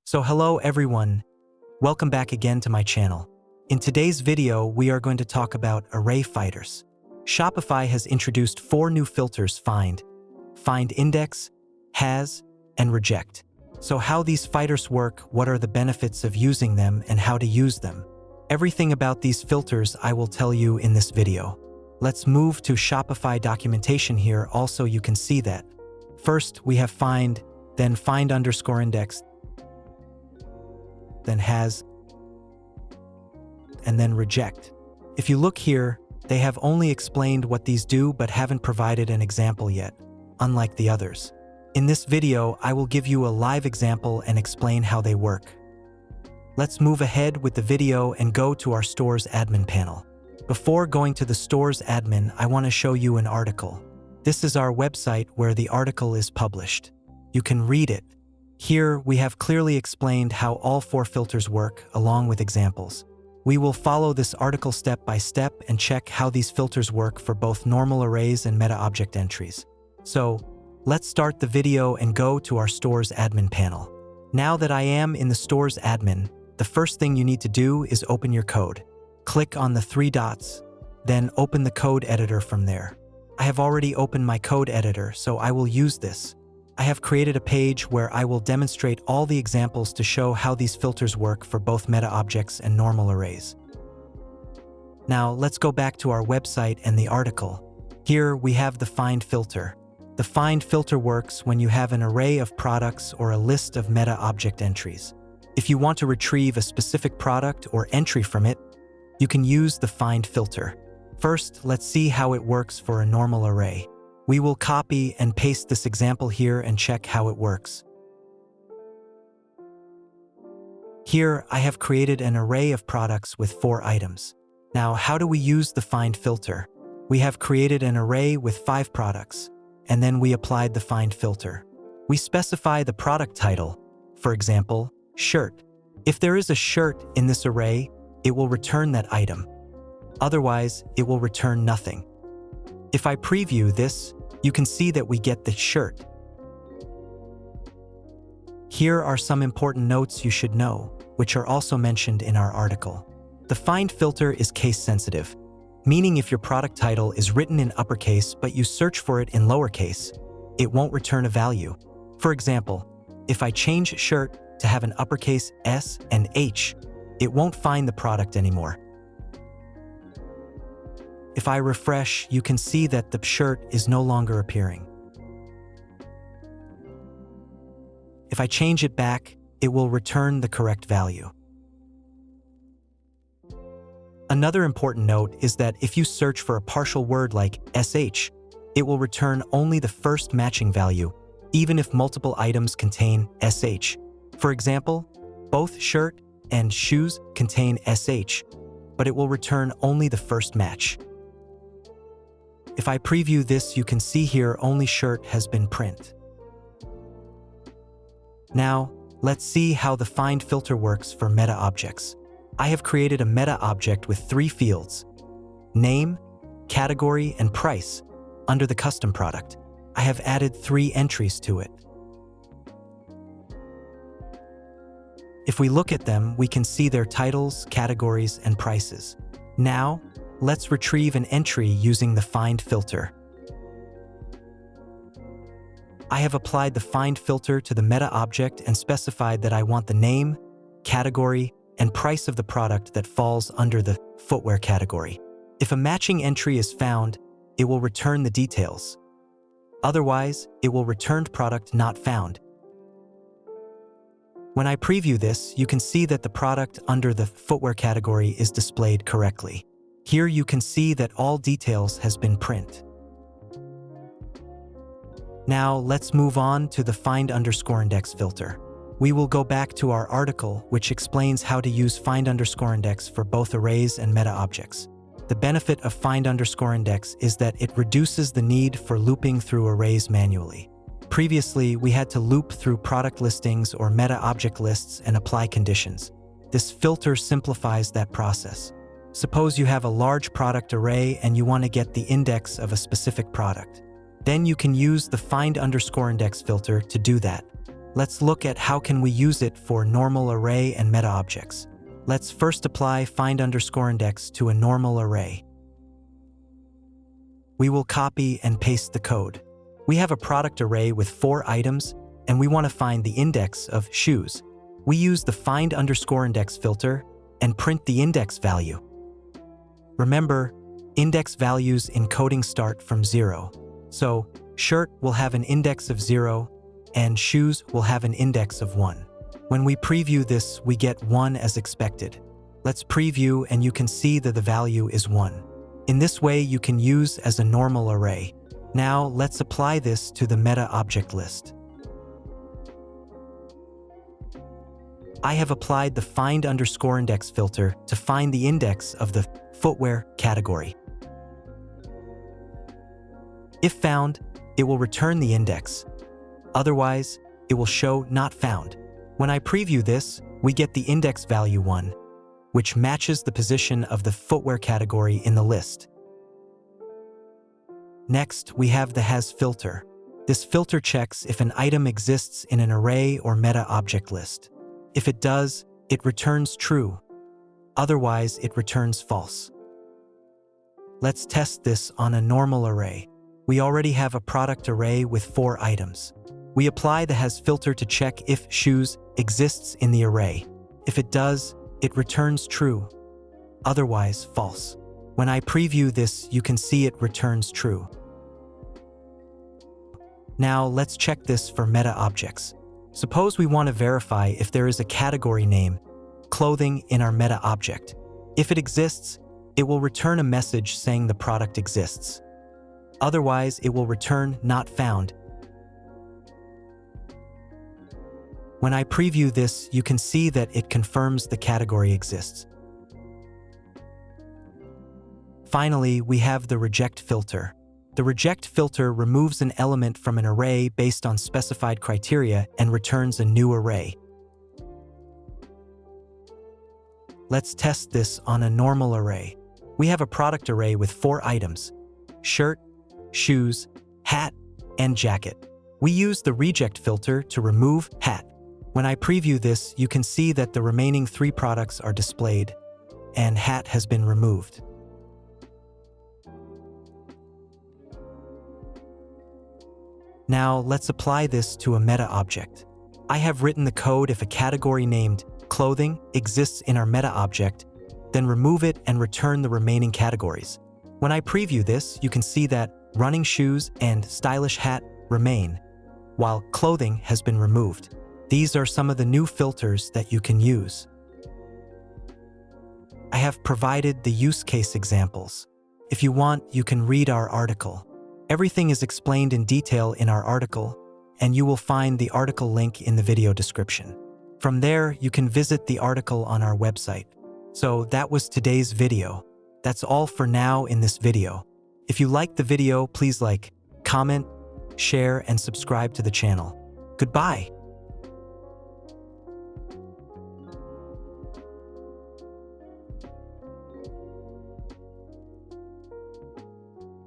So hello everyone, welcome back again to my channel. In today's video, we are going to talk about array finders. Shopify has introduced 4 new filters: find index, has, and reject. So how these finders work, what are the benefits of using them, and how to use them. Everything about these filters I will tell you in this video. Let's move to Shopify documentation here. Also, you can see that. First, we have find, then find_index, then has, and then reject. If you look here, they have only explained what these do but haven't provided an example yet, unlike the others. In this video, I will give you a live example and explain how they work. Let's move ahead with the video and go to our store's admin panel. Before going to the store's admin, I want to show you an article. This is our website where the article is published. You can read it. Here, we have clearly explained how all 4 filters work, along with examples. We will follow this article step by step and check how these filters work for both normal arrays and meta-object entries. So, let's start the video and go to our store's admin panel. Now that I am in the store's admin, the first thing you need to do is open your code. Click on the 3 dots, then open the code editor from there. I have already opened my code editor, so I will use this. I have created a page where I will demonstrate all the examples to show how these filters work for both meta-objects and normal arrays. Now, let's go back to our website and the article. Here, we have the find filter. The find filter works when you have an array of products or a list of meta-object entries. If you want to retrieve a specific product or entry from it, you can use the find filter. First, let's see how it works for a normal array. We will copy and paste this example here and check how it works. Here, I have created an array of products with 4 items. Now, how do we use the find filter? We have created an array with 5 products, and then we applied the find filter. We specify the product title, for example, shirt. If there is a shirt in this array, it will return that item. Otherwise, it will return nothing. If I preview this, you can see that we get the shirt. Here are some important notes you should know, which are also mentioned in our article. The find filter is case sensitive, meaning if your product title is written in uppercase but you search for it in lowercase, it won't return a value. For example, if I change shirt to have an uppercase S and H, it won't find the product anymore. If I refresh, you can see that the shirt is no longer appearing. If I change it back, it will return the correct value. Another important note is that if you search for a partial word like SH, it will return only the first matching value, even if multiple items contain SH. For example, both shirt and shoes contain SH, but it will return only the first match. If I preview this, you can see here only shirt has been print. Now, let's see how the find filter works for meta-objects. I have created a meta-object with 3 fields: name, category, and price. Under the custom product, I have added 3 entries to it. If we look at them, we can see their titles, categories, and prices. Now, let's retrieve an entry using the find filter. I have applied the find filter to the meta object and specified that I want the name, category, and price of the product that falls under the footwear category. If a matching entry is found, it will return the details. Otherwise, it will return product not found. When I preview this, you can see that the product under the footwear category is displayed correctly. Here you can see that all details has been print. Now let's move on to the find_index filter. We will go back to our article, which explains how to use find_index for both arrays and meta objects. The benefit of find_index is that it reduces the need for looping through arrays manually. Previously, we had to loop through product listings or meta object lists and apply conditions. This filter simplifies that process. Suppose you have a large product array and you want to get the index of a specific product. Then you can use the find_index filter to do that. Let's look at how can we use it for normal array and meta objects. Let's first apply find_index to a normal array. We will copy and paste the code. We have a product array with 4 items, and we want to find the index of shoes. We use the find_index filter and print the index value. Remember, index values in coding start from 0. So, shirt will have an index of 0, and shoes will have an index of 1. When we preview this, we get 1 as expected. Let's preview and you can see that the value is 1. In this way, you can use as a normal array. Now, let's apply this to the meta object list. I have applied the find_index filter to find the index of the footwear category. If found, it will return the index. Otherwise, it will show not found. When I preview this, we get the index value 1, which matches the position of the footwear category in the list. Next, we have the has filter. This filter checks if an item exists in an array or meta object list. If it does, it returns true. Otherwise, it returns false. Let's test this on a normal array. We already have a product array with 4 items. We apply the has filter to check if shoes exists in the array. If it does, it returns true. Otherwise, false. When I preview this, you can see it returns true. Now, let's check this for meta objects. Suppose we want to verify if there is a category name, clothing, in our meta object. If it exists, it will return a message saying the product exists. Otherwise, it will return not found. When I preview this, you can see that it confirms the category exists. Finally, we have the reject filter. The reject filter removes an element from an array based on specified criteria and returns a new array. Let's test this on a normal array. We have a product array with 4 items: shirt, shoes, hat, and jacket. We use the reject filter to remove hat. When I preview this, you can see that the remaining 3 products are displayed, and hat has been removed. Now, let's apply this to a meta object. I have written the code if a category named clothing exists in our meta object, then remove it and return the remaining categories. When I preview this, you can see that running shoes and stylish hat remain, while clothing has been removed. These are some of the new filters that you can use. I have provided the use case examples. If you want, you can read our article. Everything is explained in detail in our article, and you will find the article link in the video description. From there, you can visit the article on our website. So that was today's video. That's all for now in this video. If you liked the video, please like, comment, share, and subscribe to the channel. Goodbye.